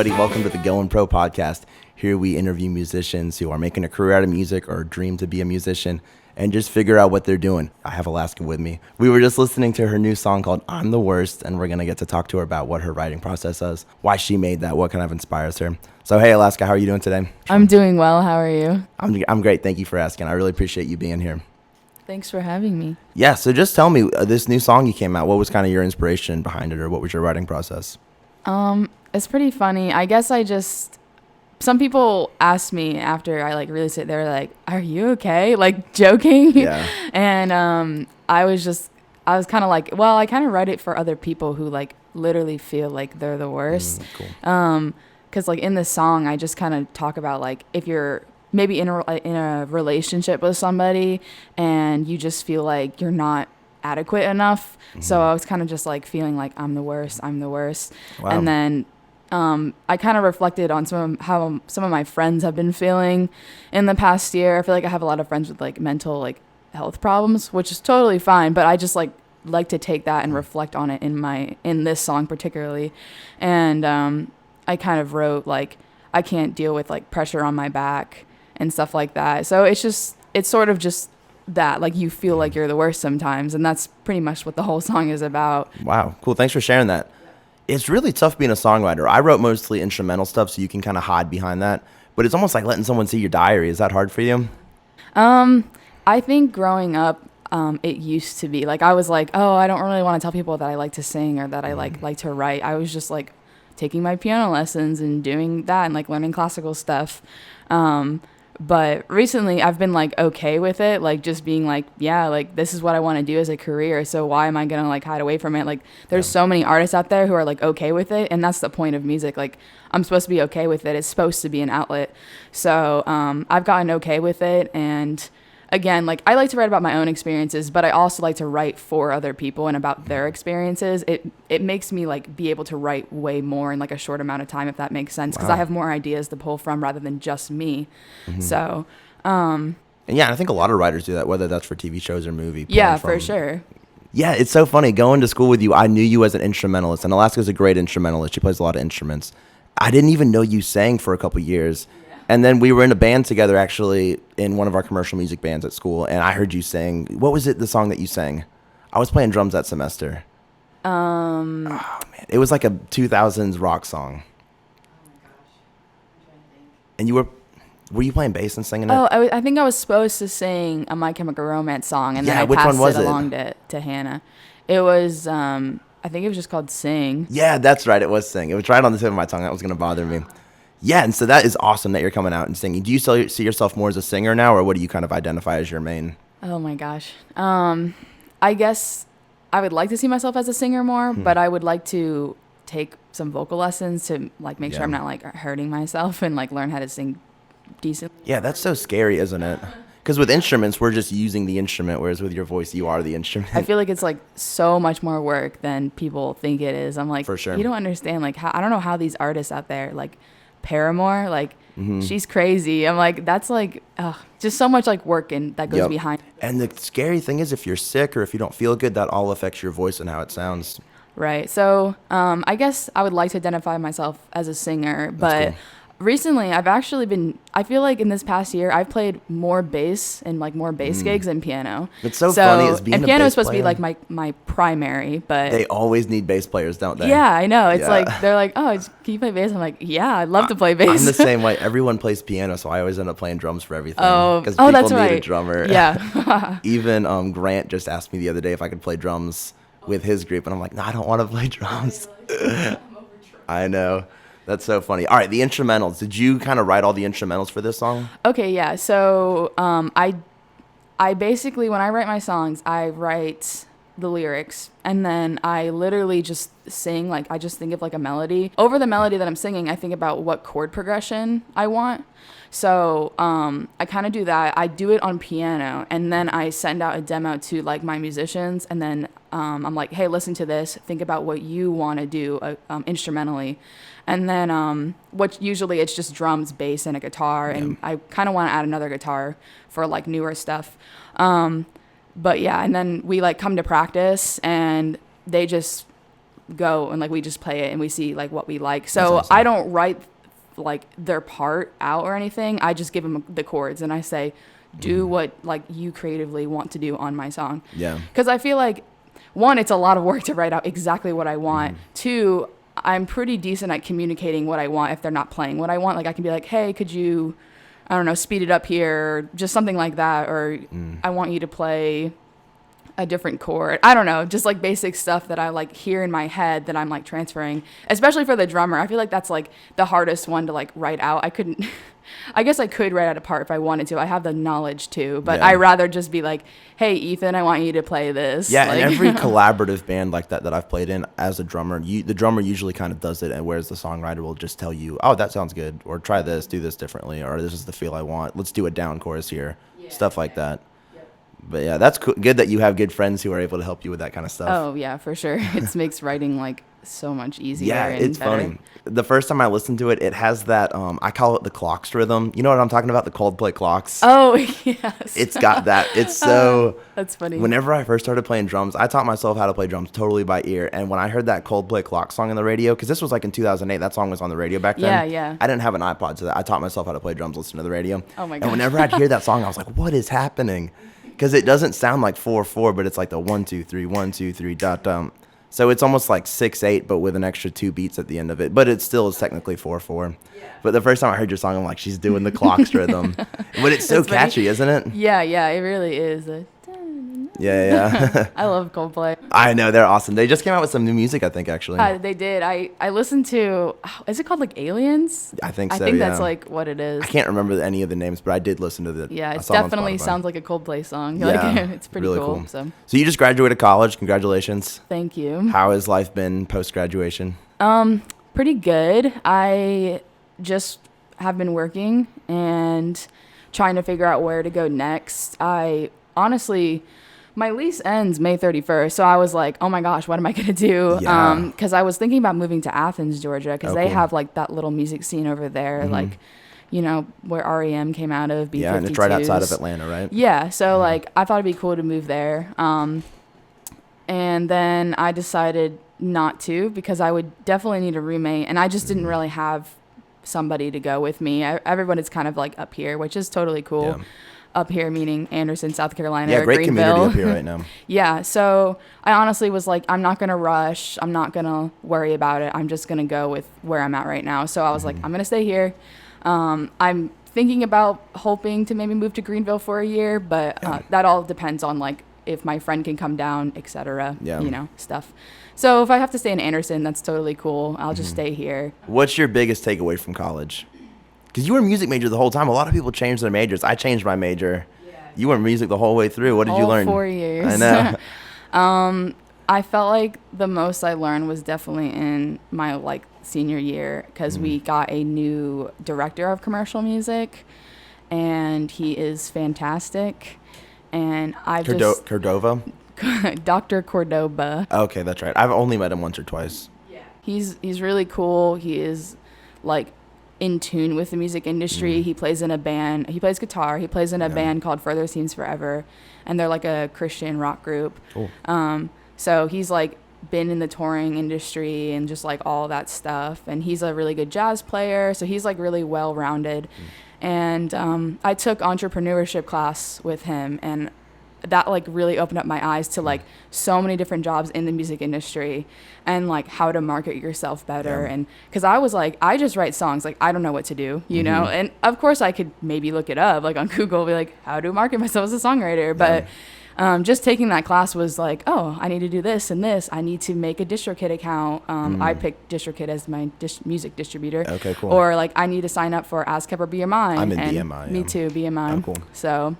everybody. Welcome to the Going Pro podcast. Here we interview musicians who are making a career out of music or dream to be a musician and just figure out what they're doing. I have Alaska with me. We were just listening to her new song called I'm the Worst, and we're going to get to talk to her about what her writing process is, why she made that, what kind of inspires her. So, hey, Alaska, how are you doing today? I'm doing well. How are you? I'm great. Thank you for asking. I really appreciate you being here. Thanks for having me. Yeah, so just tell me, this new song you came out, what was kind of your inspiration behind it, or what was your writing process? It's pretty funny. I guess some people ask me after I release it, they're like, "Are you okay?" Like joking. Yeah. And I was kind of like, well, I kind of write it for other people who literally feel like they're the worst. Cool. 'Cause in this song, I just kind of talk about if you're maybe in a relationship with somebody and you just feel like you're not adequate enough. Mm-hmm. So I was kind of just feeling like I'm the worst. Wow. And then I kind of reflected on how some of my friends have been feeling in the past year. I feel like I have a lot of friends with mental health problems, which is totally fine, but I just like to take that and reflect on it in this song particularly. And I kind of wrote I can't deal with pressure on my back and stuff like that. So it's sort of just that you feel like you're the worst sometimes, and that's pretty much what the whole song is about. Wow, cool. Thanks for sharing that. It's really tough being a songwriter. I wrote mostly instrumental stuff, so you can kind of hide behind that, but it's almost like letting someone see your diary. Is that hard for you? I think growing up, it used to be I was oh, I don't really want to tell people that I like to sing or that I like to write. I was just taking my piano lessons and doing that and learning classical stuff. But recently I've been okay with it, just being this is what I want to do as a career. So why am I going to hide away from it? There's so many artists out there who are okay with it. And that's the point of music. I'm supposed to be okay with it. It's supposed to be an outlet. So I've gotten okay with it. And again, I like to write about my own experiences, but I also like to write for other people and about their experiences. It makes me be able to write way more in a short amount of time, if that makes sense, because I have more ideas to pull from rather than just me. Mm-hmm. So, and yeah, I think a lot of writers do that, whether that's for TV shows or movie. Yeah, for sure. Yeah, it's so funny. Going to school with you, I knew you as an instrumentalist, and Alaska's a great instrumentalist. She plays a lot of instruments. I didn't even know you sang for a couple years. And then we were in a band together, actually, in one of our commercial music bands at school, and I heard you sing. What was it, the song that you sang? I was playing drums that semester. Oh, man. It was like a 2000s rock song. Oh, my gosh. I'm trying to think. And were you playing bass and singing it? Oh, I think I was supposed to sing a My Chemical Romance song, and then I passed it along to Hannah. It was, I think it was just called Sing. Yeah, that's right. It was Sing. It was right on the tip of my tongue. That was going to bother me. Yeah, and so that is awesome that you're coming out and singing. Do you still see yourself more as a singer now, or what do you kind of identify as your main? Oh my gosh. I guess I would like to see myself as a singer more, but I would like to take some vocal lessons to make sure I'm not hurting myself and learn how to sing decently. Yeah, that's so scary, isn't it? Because with instruments, we're just using the instrument, whereas with your voice, you are the instrument. I feel like it's so much more work than people think it is. I'm for sure. You don't understand how, I don't know how these artists out there Paramore, she's crazy. I'm that's just so much work and that goes behind. And the scary thing is, if you're sick or if you don't feel good, that all affects your voice and how it sounds. Right. So I guess I would like to identify myself as a singer, but cool. Recently I feel in this past year I've played more bass and more bass gigs than piano. It's so funny is being and a piano bass is supposed player. To be my primary, but they always need bass players, don't they? Yeah, I know. It's they're oh, can you play bass? I'm yeah, I'd love to play bass. I'm the same way. Everyone plays piano, so I always end up playing drums for everything. Because people that's need right. a drummer. Yeah. Even Grant just asked me the other day if I could play drums with his group, and I'm no, I don't want to play drums. I know. That's so funny. All right, the instrumentals. Did you kind of write all the instrumentals for this song? Okay, yeah. So I basically, when I write my songs, I write the lyrics, and then I literally just sing. I just think of a melody. Over the melody that I'm singing, I think about what chord progression I want. So I kind of do that. I do it on piano, and then I send out a demo to my musicians, and then I'm hey, listen to this. Think about what you want to do instrumentally. And then what usually it's just drums, bass, and a guitar. And I kind of want to add another guitar for newer stuff. But yeah, and then we come to practice, and they just go and like we just play it and we see like what we like. That's So awesome. I don't write like their part out or anything. I just give them the chords and I say, do what like you creatively want to do on my song. Yeah. Because I feel like, one, it's a lot of work to write out exactly what I want. Two, I'm pretty decent at communicating what I want if they're not playing what I want. Like I can be like, hey, could you, I don't know, speed it up here, or just something like that, or I want you to play a different chord. I don't know, just like basic stuff that I like hear in my head that I'm like transferring, especially for the drummer. I feel like that's like the hardest one to like write out. I couldn't I guess I could write out a part if I wanted to. I have the knowledge too, but Yeah. I rather just be like, hey Ethan, I want you to play this. Yeah, like, and every collaborative band like that I've played in as a drummer, the drummer usually kind of does it, and whereas the songwriter will just tell you, oh, that sounds good, or try this, do this differently, or this is the feel I want. Let's do a down chorus here, stuff like that. But yeah, that's good that you have good friends who are able to help you with that kind of stuff. Oh yeah, for sure. It makes writing like so much easier. Yeah, and it's better. funny. The first time I listened to it, it has that, I call it the clocks rhythm. You know what I'm talking about? The Coldplay clocks. Oh yes. It's got that. It's so... That's funny. Whenever I first started playing drums, I taught myself how to play drums totally by ear. And when I heard that Coldplay clock song on the radio, because this was like in 2008, that song was on the radio back then. Yeah, yeah. I didn't have an iPod, so I taught myself how to play drums listening to the radio. Oh my And gosh. whenever I'd hear that song, I was like, what is happening? Because it doesn't sound like 4/4, but it's like the 1 2 3 1 2 3 dot dum. So it's almost like 6/8, but with an extra 2 beats at the end of it. But it still is technically 4/4. But the first time I heard your song, I'm like, she's doing the clocks rhythm. But it's so That's funny. catchy, isn't it? Yeah, it really is. Yeah. I love Coldplay. I know, they're awesome. They just came out with some new music, I think, actually. They did. I listened to. Is it called like Aliens? I think so, I think yeah. that's like what it is. I can't remember any of the names, but I did listen to the. Yeah, I it saw it on definitely Spotify. sounds like a Coldplay song. Yeah, Like, it's pretty really cool. So you just graduated college. Congratulations. thank you. How has life been post graduation? Pretty good. I just have been working and trying to figure out where to go next. I honestly, my lease ends May 31st, so I was like, oh my gosh, what am I gonna do? Yeah. Because I was thinking about moving to Athens, Georgia, because they cool. have like that little music scene over there, like, you know, where REM came out of. B-52s. Yeah, and it's right outside of Atlanta, right? Yeah, so like I thought it'd be cool to move there. And then I decided not to because I would definitely need a roommate, and I just didn't really have somebody to go with me. Everyone is kind of like up here, which is totally cool. Yeah. Up here meaning Anderson, South Carolina, Yeah, or great Greenville. community up here right now. Yeah, so I honestly was like, I'm not gonna rush. I'm not gonna worry about it. I'm just gonna go with where I'm at right now. So I was like, I'm gonna stay here. I'm thinking about hoping to maybe move to Greenville for a year, but that all depends on like if my friend can come down, etc. Yeah. You know, stuff. So if I have to stay in Anderson, that's totally cool. I'll just stay here. What's your biggest takeaway from college? Because you were a music major the whole time. A lot of people change their majors. I changed my major. You were music the whole way through. What did you All learn? 4 years. I know. I felt like the most I learned was definitely in my like senior year because we got a new director of commercial music, and he is fantastic. And I just Cordova? Dr. Cordoba. Okay, that's right. I've only met him once or twice. He's really cool. He is like in tune with the music industry. He plays in a band. He plays guitar. He plays in a band called Further Seems Forever, and they're like a Christian rock group. Cool. So he's like been in the touring industry and just like all that stuff. And he's a really good jazz player. So he's like really well rounded. And I took entrepreneurship class with him, and that like really opened up my eyes to like so many different jobs in the music industry and like how to market yourself better. And because I was like, I just write songs, like I don't know what to do, you know. And of course I could maybe look it up like on Google, be like, how to market myself as a songwriter. But just taking that class was like, oh, I need to do this and this. I need to make a DistroKid account. I picked DistroKid as my music distributor. Okay, cool. Or like I need to sign up for ASCAP or BMI. I'm in and BMI, Me yeah. too, BMI. Oh, cool. So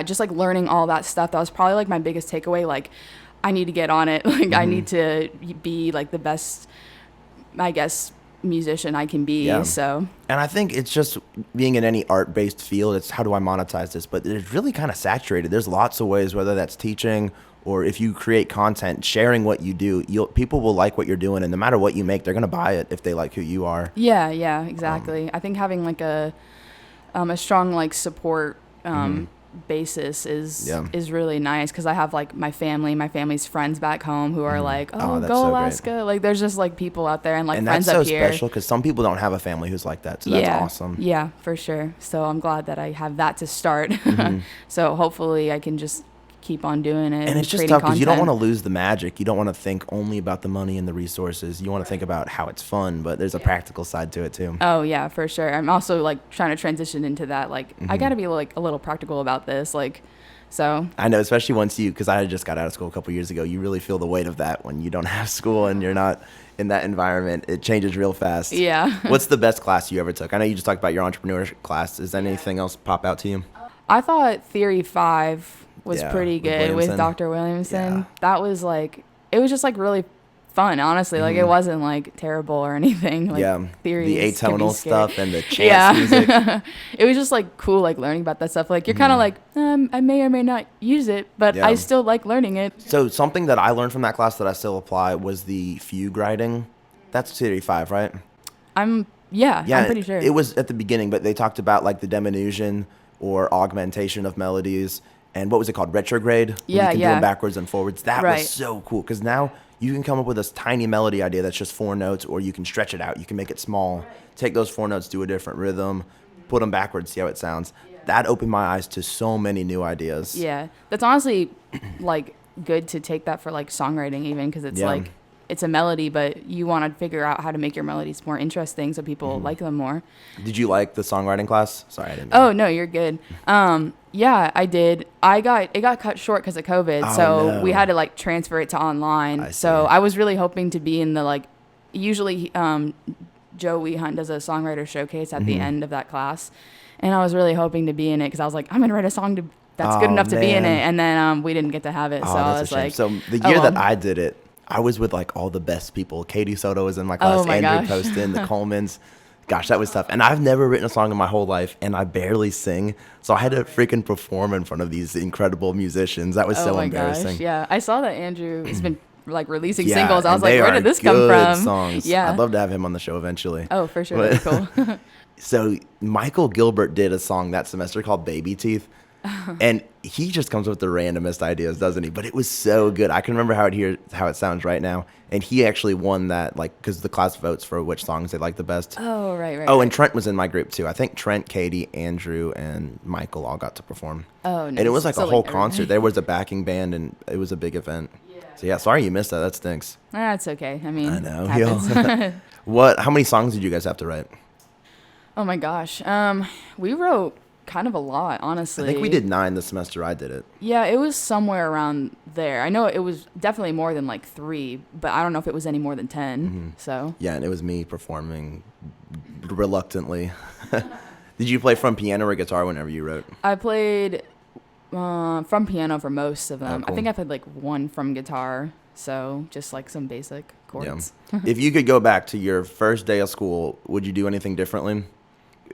just like learning all that stuff. That was probably like my biggest takeaway. Like I need to get on it. Like I need to be like the best, I guess, musician I can be. Yeah. So And I think it's just being in any art-based field, it's how do I monetize this? But it's really kind of saturated. There's lots of ways, whether that's teaching or if you create content, sharing what you do, people will like what you're doing. And no matter what you make, they're going to buy it if they like who you are. yeah, exactly. I think having like a strong like support basis is Yeah. is really nice because I have like my family's friends back home who are like, oh, that's go so great. Alaska. Like there's just like people out there and like And friends that's so up here. special because some people don't have a family who's like that. So that's awesome. Yeah, for sure. So I'm glad that I have that to start. So hopefully I can just keep on doing it. And it's just creating tough because you don't want content. to lose the magic. You don't want to think only about the money and the resources. You want to think about how it's fun, but there's a practical side to it too. Oh yeah, for sure. I'm also like trying to transition into that. Like I got to be like a little practical about this. Like, so. I know, especially once because I just got out of school a couple years ago, you really feel the weight of that when you don't have school and you're not in that environment. It changes real fast. Yeah. What's the best class you ever took? I know you just talked about your entrepreneurship class. Is anything else pop out to you? I thought Theory 5 was Yeah, pretty with good with Williamson. Dr. Williamson. Yeah. That was like, it was just like really fun, honestly. Like it wasn't like terrible or anything. Like Yeah, theories the can be atonal scary. stuff and the chant music. It was just like cool, like learning about that stuff. Like you're kind of like, I may or may not use it, but Yeah. I still like learning it. So something that I learned from that class that I still apply was the fugue writing. That's Theory 5, right? I'm pretty sure. It was at the beginning, but they talked about like the diminution or augmentation of melodies. And what was it called? Retrograde? When Yeah, you can do yeah. them backwards and forwards. That Right. was so cool because now you can come up with this tiny melody idea that's just 4 notes, or you can stretch it out. You can make it small. Take those 4 notes, do a different rhythm, put them backwards, see how it sounds. That opened my eyes to so many new ideas. Yeah, that's honestly like good to take that for like songwriting even because it's Yeah. like it's a melody, but you want to figure out how to make your melodies more interesting so people like them more. Did you like the songwriting class? Sorry, I didn't. Oh no, you're good. Yeah, I did. It got cut short because of COVID, Oh, so no. we had to like transfer it to online. I So see. I was really hoping to be in the like. Usually, Joe Weehunt does a songwriter showcase at the end of that class, and I was really hoping to be in it because I was like, I'm gonna write a song that's good Oh, enough to be in man. it, and then we didn't get to have it. Oh, So I that's was a shame. like, So the oh, year that well. I did it, I was with like all the best people. Katie Soto was in my class. Oh, my Andrew gosh. Poston, the Colemans. Gosh, that was tough. And I've never written a song in my whole life, and I barely sing. So I had to freaking perform in front of these incredible musicians. That was oh so my embarrassing. gosh, yeah. I saw that Andrew has been like releasing Yeah, singles. I and was like, they where are did this come good from? songs. Yeah. I'd love to have him on the show eventually. Oh, for sure. But- That'd be cool. So Michael Gilbert did a song that semester called Baby Teeth. And he just comes up with the randomest ideas, doesn't he? But it was so good. I can remember how it sounds right now. And he actually won that, like, because the class votes for which songs they like the best. Oh, right. Oh, right. and Trent was in my group too. I think Trent, Katie, Andrew, and Michael all got to perform. Oh, And it was like nice. a So, whole everybody. concert. There was a backing band, and it was a big event. So yeah, sorry you missed that. That stinks. That's okay. I mean, I know. happens. How many songs did you guys have to write? Oh my gosh. We wrote kind of a lot, honestly. I think we did 9 the semester I did it. Yeah, it was somewhere around there. I know it was definitely more than like 3, but I don't know if it was any more than 10. So Yeah, and it was me performing reluctantly. Did you play from piano or guitar whenever you wrote? I played from piano for most of them. Oh, cool. I think I played like 1 from guitar. So just like some basic chords. If you could go back to your first day of school, would you do anything differently?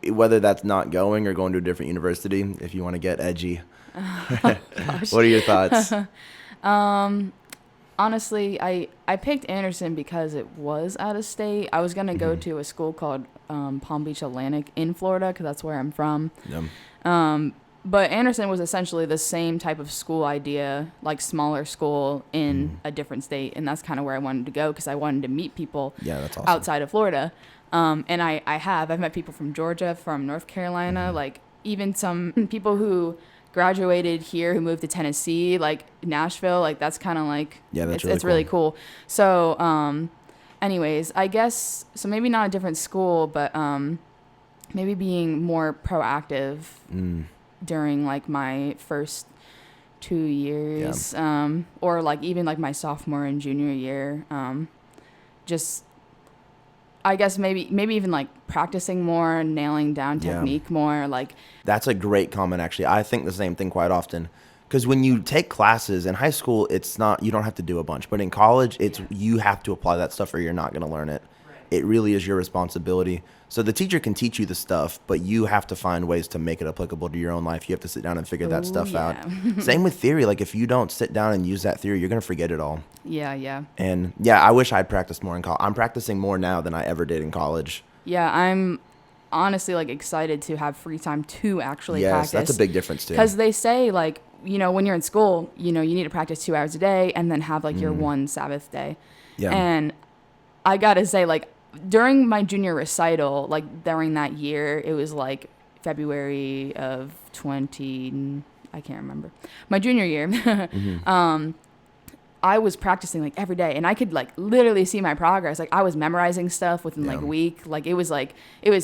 Whether that's not going or going to a different university, if you want to get edgy. What are your thoughts? Honestly, I picked Anderson because it was out of state. I was going to go to a school called Palm Beach Atlantic in Florida because that's where I'm from. Yeah. But Anderson was essentially the same type of school idea, like smaller school in a different state. And that's kind of where I wanted to go because I wanted to meet people Yeah, that's awesome. outside of Florida. And I've met people from Georgia, from North Carolina, like even some people who graduated here who moved to Tennessee, like Nashville, like that's kind of like, Yeah, that's it's really really cool. So, anyways, I guess, so maybe not a different school, but maybe being more proactive during like my first 2 years, or like even like my sophomore and junior year, just I guess maybe even like practicing more, nailing down Yeah. technique more, like That's a great comment, actually. I think the same thing quite often. Because when you take classes in high school, it's not, you don't have to do a bunch. But in college, it's you have to apply that stuff or you're not going to learn it. It really is your responsibility. So the teacher can teach you the stuff, but you have to find ways to make it applicable to your own life. You have to sit down and figure that Ooh, stuff out. yeah. Same with theory. Like if you don't sit down and use that theory, you're going to forget it all. yeah. And yeah, I wish I'd practiced more in college. I'm practicing more now than I ever did in college. Yeah, honestly like excited to have free time to actually Yes, practice. that's a big difference too. Because they say like, when you're in school, you need to practice 2 hours a day and then have like your one Sabbath day. Yeah. And I gotta say, like, during my junior recital, like during that year, it was like February of I can't remember, my junior year. I was practicing like every day, and I could like literally see my progress. Like I was memorizing stuff within like a week. Like it was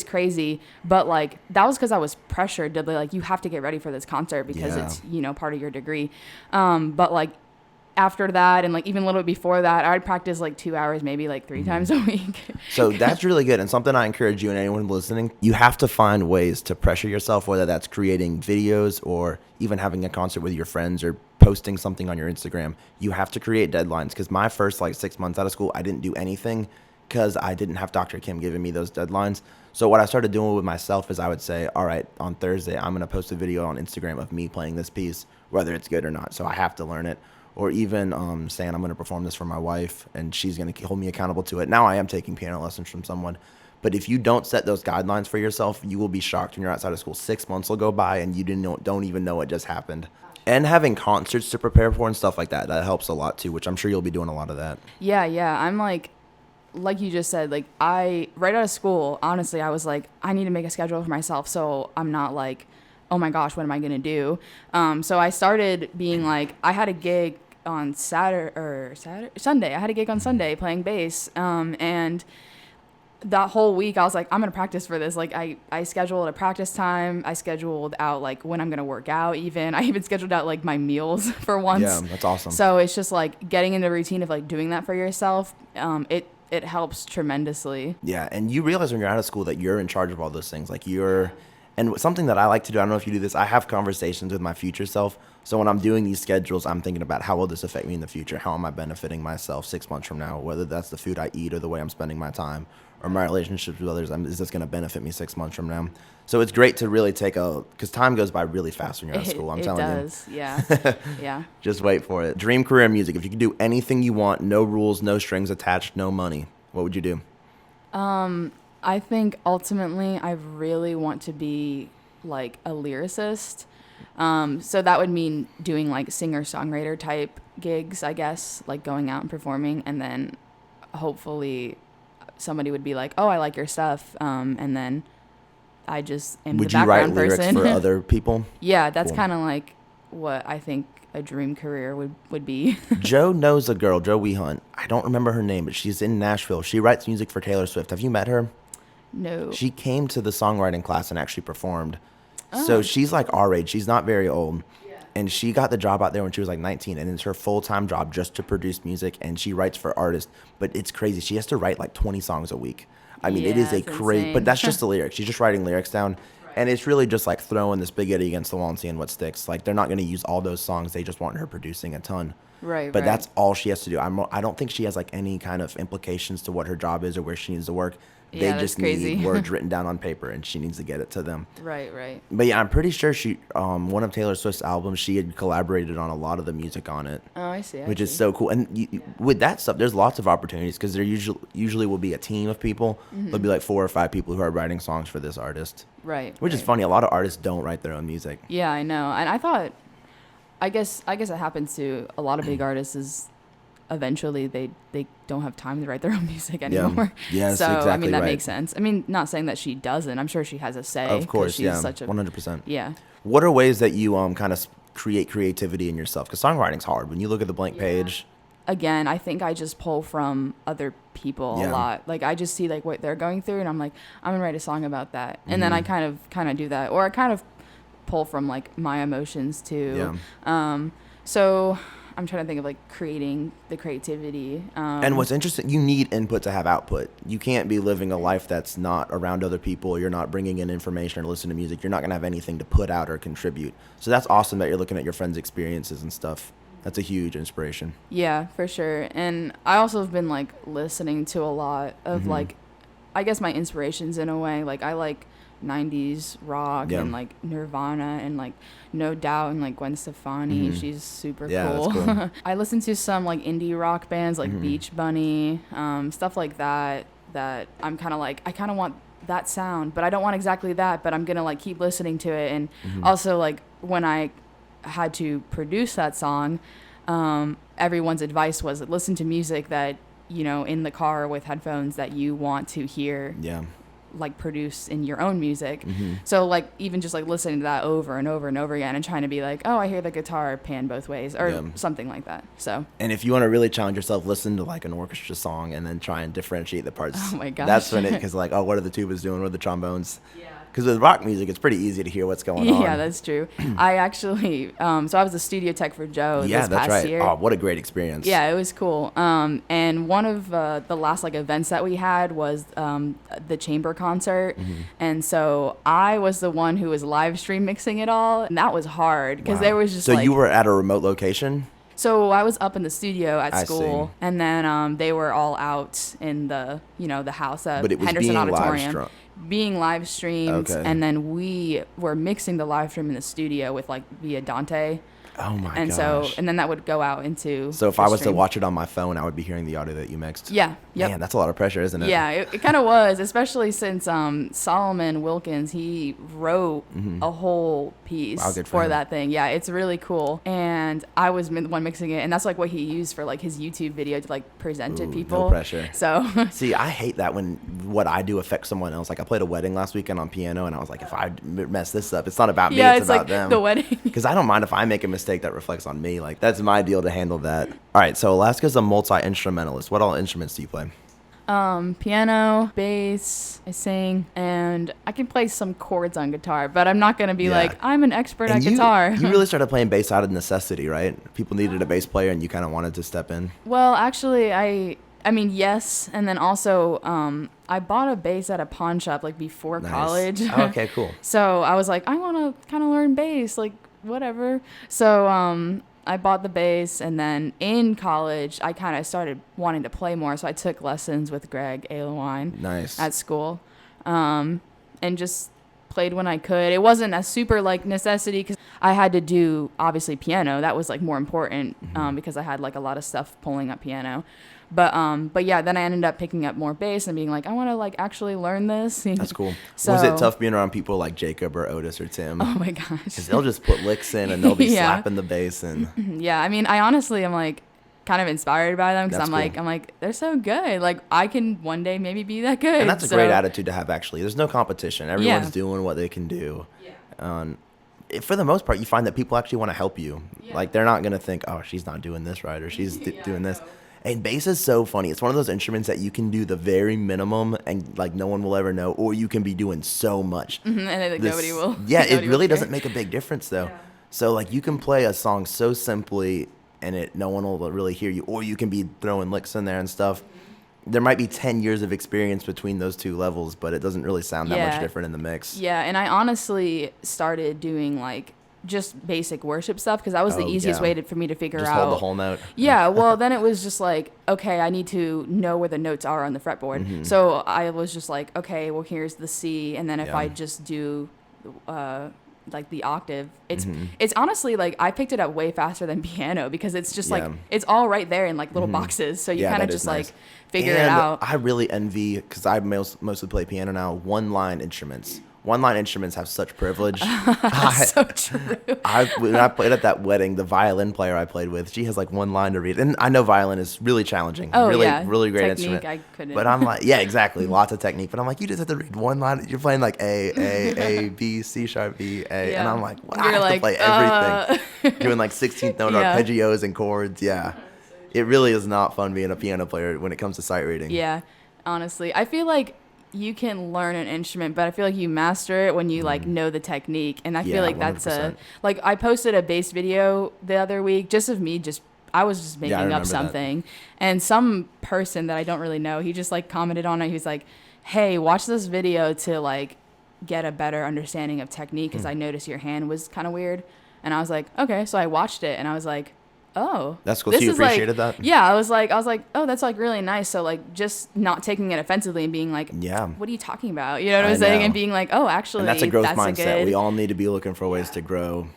crazy. But like that was because I was pressured to like, you have to get ready for this concert because it's part of your degree. But like after that, and like even a little bit before that, I'd practice like 2 hours, maybe like 3 times a week. So that's really good. And something I encourage you and anyone listening, you have to find ways to pressure yourself, whether that's creating videos or even having a concert with your friends or posting something on your Instagram. You have to create deadlines, because my first like 6 months out of school, I didn't do anything because I didn't have Dr. Kim giving me those deadlines. So what I started doing with myself is I would say, all right, on Thursday, I'm going to post a video on Instagram of me playing this piece, whether it's good or not. So I have to learn it. Or even saying I'm going to perform this for my wife and she's going to hold me accountable to it. Now I am taking piano lessons from someone. But if you don't set those guidelines for yourself, you will be shocked when you're outside of school. 6 months will go by and you don't even know it just happened. And having concerts to prepare for and stuff like that helps a lot too, which I'm sure you'll be doing a lot of that. Yeah. I'm like you just said, like right out of school, honestly, I was like, I need to make a schedule for myself. So I'm not like, oh my gosh, what am I going to do? So I started being like, I had a gig on Sunday. I had a gig on Sunday playing bass. And that whole week I was like, I'm going to practice for this. Like I scheduled a practice time. I scheduled out like when I'm going to work out even. I even scheduled out like my meals for once. Yeah, that's awesome. So it's just like getting into a routine of like doing that for yourself. It helps tremendously. Yeah. And you realize when you're out of school that you're in charge of all those things. Like and something that I like to do, I don't know if you do this, I have conversations with my future self. So when I'm doing these schedules, I'm thinking about how will this affect me in the future? How am I benefiting myself 6 months from now? Whether that's the food I eat or the way I'm spending my time or my relationships with others, is this going to benefit me 6 months from now? So it's great to really because time goes by really fast when you're out of school. I'm telling you. It does, yeah. Yeah. Just wait for it. Dream career in music. If you could do anything you want, no rules, no strings attached, no money, what would you do? I think ultimately I really want to be like a lyricist. So that would mean doing like singer-songwriter type gigs, I guess, like going out and performing, and then hopefully somebody would be like, oh, I like your stuff. And then I just am the background person. Would you write lyrics for other people? Yeah, that's Cool. kind of like what I think a dream career would be. Joe knows a girl, Joe Wehunt. I don't remember her name, but she's in Nashville. She writes music for Taylor Swift. Have you met her? No. She came to the songwriting class and actually performed. So she's like our age. She's not very old. Yeah. And she got the job out there when she was like 19. And it's her full-time job just to produce music. And she writes for artists. But it's crazy. She has to write like 20 songs a week. I mean, it is a crazy. But that's just the lyrics. She's just writing lyrics down. Right. And it's really just like throwing the spaghetti against the wall and seeing what sticks. Like they're not going to use all those songs. They just want her producing a ton. Right. But that's all she has to do. I don't think she has like any kind of implications to what her job is or where she needs to work. They just need words written down on paper, and she needs to get it to them. Right. But yeah, I'm pretty sure she, one of Taylor Swift's albums, she had collaborated on a lot of the music on it. Oh, I see. Which is so cool. And with that stuff, there's lots of opportunities because there usually will be a team of people. Mm-hmm. There'll be like 4 or 5 people who are writing songs for this artist. Right. Which is funny. A lot of artists don't write their own music. Yeah, I know. And I guess it happens to a lot of big artists is eventually they don't have time to write their own music anymore. Yeah. Yes, so exactly I mean that right. makes sense. I mean, not saying that she doesn't. I'm sure she has a say. Of course, she's yeah, such a 100%. Yeah. What are ways that you kind of create creativity in yourself? Because songwriting's hard. When you look at the blank page. Again, I think I just pull from other people a lot. Like I just see like what they're going through, and I'm like, I'm gonna write a song about that, and then I kind of do that, or I kind of pull from like my emotions too. Yeah. So I'm trying to think of like creating the creativity. And what's interesting, you need input to have output. You can't be living a life that's not around other people. You're not bringing in information or listening to music. You're not going to have anything to put out or contribute. So that's awesome that you're looking at your friends' experiences and stuff. That's a huge inspiration. Yeah, for sure. And I also have been like listening to a lot of like, I guess my inspirations in a way. Like I like 90s rock and like Nirvana and like No Doubt and like Gwen Stefani. She's super cool. That's cool. I listen to some like indie rock bands like Beach Bunny, stuff like that I'm kind of like, I kind of want that sound, but I don't want exactly that, but I'm going to like keep listening to it. And also like when I had to produce that song, everyone's advice was listen to music that, you know, in the car with headphones that you want to hear. Yeah. Like produce in your own music. So like even just like listening to that over and over and over again and trying to be like, oh, I hear the guitar pan both ways or something like that. So, and if you want to really challenge yourself, listen to like an orchestra song and then try and differentiate the parts. Oh my gosh. That's when it, because like, oh, what are the tubas doing? What are the trombones? Yeah. Because with rock music, it's pretty easy to hear what's going on. Yeah, that's true. I actually, so I was a studio tech for Joe this past year. Oh, what a great experience. Yeah, it was cool. And one of the last like events that we had was the chamber concert. And so I was the one who was live stream mixing it all. And that was hard because there was just so you were at a remote location? So I was up in the studio at school, and then they were all out in the, you know, the house at Henderson Auditorium. Being live streamed, and then we were mixing the live stream in the studio with like via Dante. Oh my gosh. And so, and then that would go out into. So if I was to watch it on my phone, I would be hearing the audio that you mixed. Yeah. Yep. Man, that's a lot of pressure, isn't it? Yeah, it kind of was, especially since Solomon Wilkins, he wrote a whole piece for that thing. Yeah, it's really cool. And I was the one mixing it, and that's like what he used for like his YouTube video to like present to people. No pressure. So see, I hate that when what I do affects someone else. Like I played a wedding last weekend on piano, and I was like, if I mess this up, it's not about me, it's about like them. The wedding. Because I don't mind if I make a mistake that reflects on me. Like that's my deal to handle that. All right, so Alaska's a multi-instrumentalist. What all instruments do you play? Piano, bass, I sing, and I can play some chords on guitar, but I'm not going to be like, I'm an expert at guitar. You really started playing bass out of necessity, right? People needed a bass player and you kind of wanted to step in. Well, actually, I mean, yes, and then also I bought a bass at a pawn shop like before college. Oh, okay, cool. So I was like, I want to kind of learn bass, like whatever. So I bought the bass, and then in college, I kind of started wanting to play more. So I took lessons with Greg Alewine at school, and just played when I could. It wasn't a super like necessity because I had to do obviously piano. That was like more important because I had like a lot of stuff pulling up piano. But yeah, then I ended up picking up more bass and being like, I want to like actually learn this. That's cool. So, was it tough being around people like Jacob or Otis or Tim? Oh my gosh. Because they'll just put licks in and they'll be slapping the bass and. Yeah, I mean, I honestly am like kind of inspired by them because I'm like they're so good. Like I can one day maybe be that good. And that's a great attitude to have. Actually, there's no competition. Everyone's doing what they can do. Yeah. For the most part, you find that people actually want to help you. Yeah. Like they're not gonna think, oh, she's not doing this right or she's doing this. And bass is so funny. It's one of those instruments that you can do the very minimum and like no one will ever know, or you can be doing so much. And then like, nobody will. Yeah, it really doesn't make a big difference though. Yeah. So like you can play a song so simply and no one will really hear you, or you can be throwing licks in there and stuff. There might be 10 years of experience between those two levels, but it doesn't really sound that much different in the mix. Yeah, and I honestly started doing like just basic worship stuff because that was the easiest way for me to figure out. Just hold the whole note. Yeah, well, then it was just like, okay, I need to know where the notes are on the fretboard. So I was just like, okay, well, here's the C, and then if I just do like the octave, it's honestly like I picked it up way faster than piano because it's just like it's all right there in like little boxes, so you kind of just like figure it out. I really envy, because I mostly play piano now, one-line instruments. One-line instruments have such privilege. So true. When I played at that wedding, the violin player I played with, she has like one line to read. And I know violin is really challenging. Oh, really great technique, instrument. I couldn't. But I'm like, yeah, exactly. Lots of technique. But I'm like, you just have to read one line. You're playing like A, B, C sharp, B, A. Yeah. And I'm like, well, I have to play everything. Doing like 16th note arpeggios and chords. Yeah. It really is not fun being a piano player when it comes to sight reading. Yeah, honestly. I feel like you can learn an instrument, but I feel like you master it when you like know the technique. And I feel like 100%. That's like I posted a bass video the other week just of me I was just making up something. And some person that I don't really know, he just like commented on it. He was like, hey, watch this video to like get a better understanding of technique because I noticed your hand was kind of weird. And I was like, okay. So I watched it and I was like, oh, that's cool. So you appreciated like, that? Yeah, I was like, oh, that's like really nice. So like, just not taking it offensively and being like, what are you talking about? You know what I'm saying? And being like, oh, actually, and that's a growth mindset. We all need to be looking for ways to grow.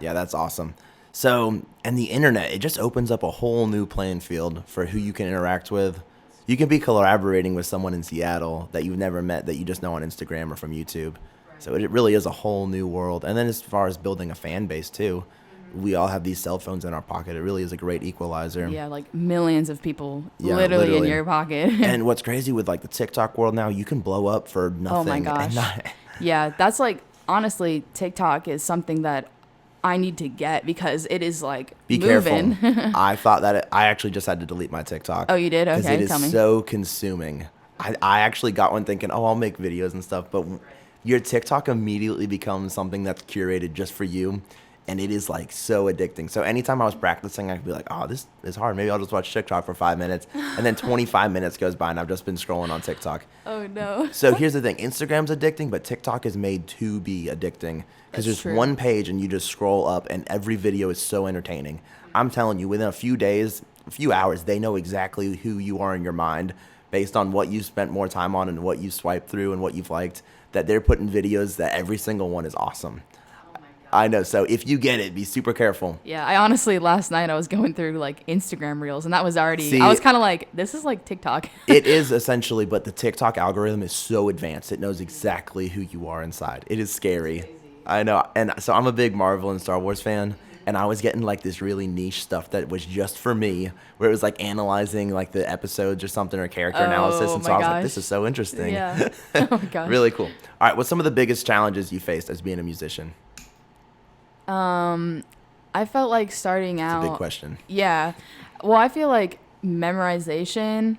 Yeah, that's awesome. So, and the internet, it just opens up a whole new playing field for who you can interact with. You can be collaborating with someone in Seattle that you've never met that you just know on Instagram or from YouTube. So it really is a whole new world. And then as far as building a fan base too, we all have these cell phones in our pocket. It really is a great equalizer. Yeah, like millions of people Yeah, literally in your pocket. And what's crazy with like the TikTok world now, you can blow up for nothing. Oh my gosh. Yeah, that's like, honestly, TikTok is something that I need to get because it is like Be moving. careful. I thought that I actually just had to delete my TikTok. Oh, you did? Because Okay, it is tell me. so consuming. I actually got one thinking, oh, I'll make videos and stuff, but your TikTok immediately becomes something that's curated just for you, and it is like so addicting. So anytime I was practicing, I'd be like, oh, this is hard. Maybe I'll just watch TikTok for 5 minutes, and then 25 minutes goes by, and I've just been scrolling on TikTok. Oh, no. So here's the thing. Instagram's addicting, but TikTok is made to be addicting because there's true. one page and you just scroll up and every video is so entertaining. I'm telling you, within a few days, a few hours, they know exactly who you are in your mind based on what you spent more time on and what you swiped through and what you've liked, that they're putting videos that every single one is awesome. I know. So if you get it, be super careful. Yeah, I honestly, last night I was going through like Instagram Reels and that was already, See, I was kind of like, this is like TikTok. It is essentially, but the TikTok algorithm is so advanced. It knows exactly who you are inside. It is scary. I know. And so I'm a big Marvel and Star Wars fan. And I was getting like this really niche stuff that was just for me, where it was like analyzing like the episodes or something or character analysis. And so I was like, this is so interesting. Yeah. Oh my gosh. Really cool. All right. What's some of the biggest challenges you faced as being a musician? I felt like starting out. It's a big question. Yeah. Well, I feel like memorization,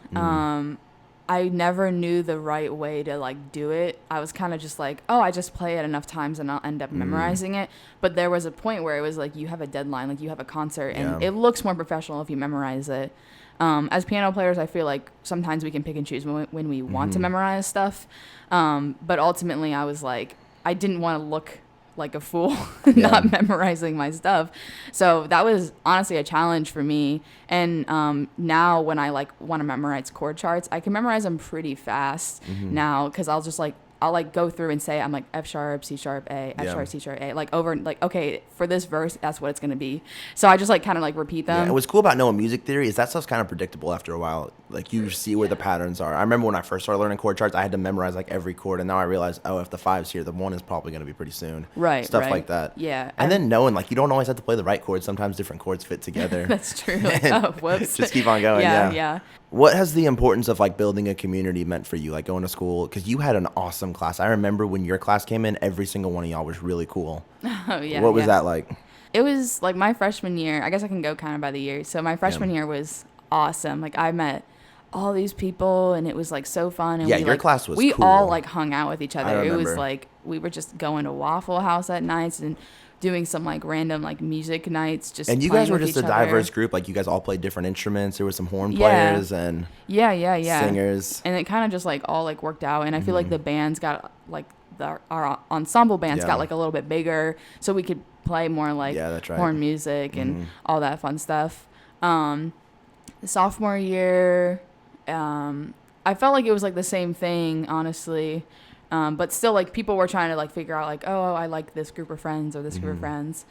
I never knew the right way to like do it. I was kind of just like, oh, I just play it enough times and I'll end up memorizing it. But there was a point where it was like you have a deadline, like you have a concert, and it looks more professional if you memorize it. As piano players, I feel like sometimes we can pick and choose when we want to memorize stuff. But ultimately, I was like, I didn't want to look like a fool not memorizing my stuff. So that was honestly a challenge for me. And now when I like want to memorize chord charts, I can memorize them pretty fast now because I'll like go through and say I'm like F sharp, C sharp, A, F sharp, C sharp, A, like over like, okay, for this verse that's what it's going to be. So I just like kind of like repeat them. And what's cool about knowing music theory is that stuff's kind of predictable after a while. Like you see where the patterns are. I remember when I first started learning chord charts, I had to memorize like every chord, and now I realize, oh, if the 5's here, the 1 is probably going to be pretty soon. Right. Stuff like that. Yeah. And then knowing like you don't always have to play the right chords. Sometimes different chords fit together. That's true. Like, oh, whoops. Just keep on going. Yeah. What has the importance of like building a community meant for you? Like going to school, because you had an awesome class. I remember when your class came in, every single one of y'all was really cool. Oh yeah. What was that like? It was like my freshman year. I guess I can go kind of by the year. So my freshman year was awesome. Like I met all these people and it was like so fun. And your class was we cool. all like hung out with each I other. It was remember. like we were just going to Waffle House at nights and doing some like random like music nights. Just And you playing guys were with just a each diverse other. group. Like you guys all played different instruments. There were some horn Yeah. players and Yeah. singers. And it kind of just like all like worked out. And I feel like the bands got like our ensemble bands got like a little bit bigger, so we could play more like that's right. horn music and all that fun stuff. The sophomore year, I felt like it was like the same thing, honestly. But still, like people were trying to like figure out like, oh, I like this group of friends or this group of friends.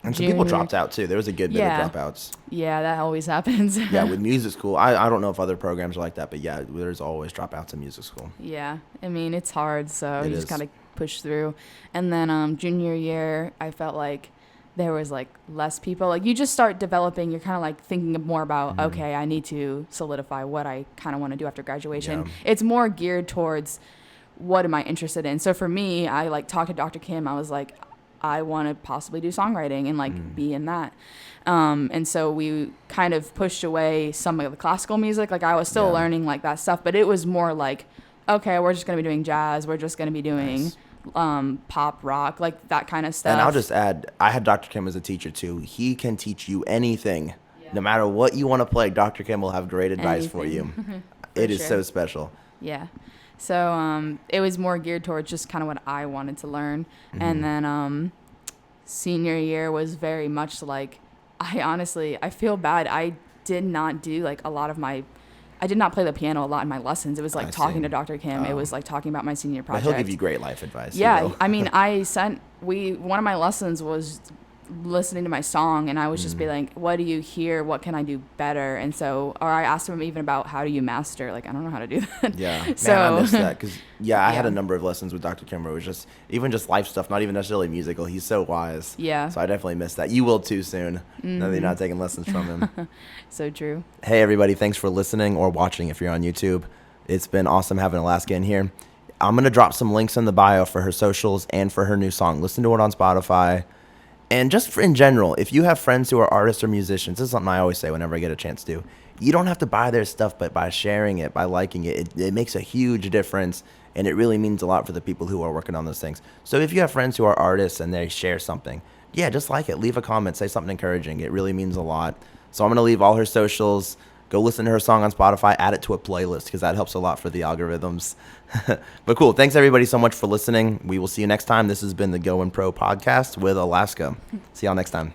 And some people dropped out too. There was a good bit of dropouts. Yeah, that always happens. Yeah, with music school, I don't know if other programs are like that, but yeah, there's always dropouts in music school. Yeah, I mean it's hard, so It you is. just gotta push through. And then junior year, I felt like there was like less people. Like you just start developing. You're kind of like thinking more about okay, I need to solidify what I kind of want to do after graduation. Yeah. It's more geared towards what am I interested in. So for me, I like talked to Dr. Kim. I was like, I want to possibly do songwriting and like be in that. And so we kind of pushed away some of the classical music. Like I was still learning like that stuff, but it was more like, okay, we're just going to be doing jazz. We're just going to be doing pop, rock, like that kind of stuff. And I'll just add, I had Dr. Kim as a teacher too. He can teach you anything. No matter what you want to play, Dr. Kim will have great advice for you. It is so special. Yeah. So it was more geared towards just kind of what I wanted to learn. And then senior year was very much like, I feel bad. I did not do like I did not play the piano a lot in my lessons. It was like talking to Dr. Kim. It was like talking about my senior But project. he'll give you great life advice. Yeah. I mean, one of my lessons was listening to my song, and I was just be like, what do you hear? What can I do better? And so, or I asked him even about how do you master? Like, I don't know how to do that. Yeah, So, man, I missed that because I had Yeah. a number of lessons with Dr. Kimber. It was just even just life stuff, not even necessarily musical. He's so wise. Yeah. So I definitely missed that. You will too soon. Now that you're not taking lessons from him. So true. Hey everybody, thanks for listening or watching if you're on YouTube. It's been awesome having Alaska in here. I'm gonna drop some links in the bio for her socials and for her new song. Listen to it on Spotify. And just in general, if you have friends who are artists or musicians, this is something I always say whenever I get a chance to. You don't have to buy their stuff, but by sharing it, by liking it, it makes a huge difference, and it really means a lot for the people who are working on those things. So if you have friends who are artists and they share something, yeah, just like it. Leave a comment, say something encouraging. It really means a lot. So I'm going to leave all her socials. Go listen to her song on Spotify, add it to a playlist because that helps a lot for the algorithms. But cool. Thanks everybody so much for listening. We will see you next time. This has been the Going Pro podcast with Alaska. See y'all next time.